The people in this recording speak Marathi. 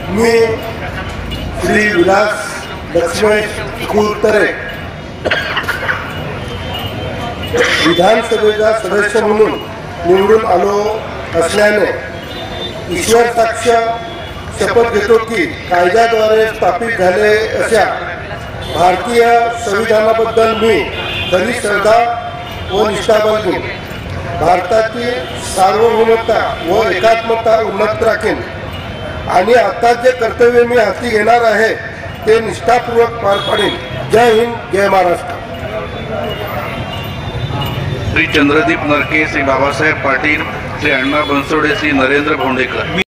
मी श्री विलास लक्ष्मण कुलतरे विधानसभेचा सदस्य म्हणून निवडून आलो असल्याने ईश्वर साक्ष शपथ घेतो की कायद्याद्वारे स्थापित झाले अशा भारतीय संविधानाबद्दल मी खरी श्रद्धा व निष्ठा बाळगेन, भारताची सार्वभौमता व एकात्मता उन्नत राखेन आणि आता जे कर्तव्य मी हाती घेणार आहे ते निष्ठापूर्वक पार पाडेन. जय हिंद, जय महाराष्ट्र. श्री चंद्रदीप नरके, श्री बाबासाहेब पाटील, श्री अण्णा बनसोडे, श्री नरेंद्र भोंडेकर.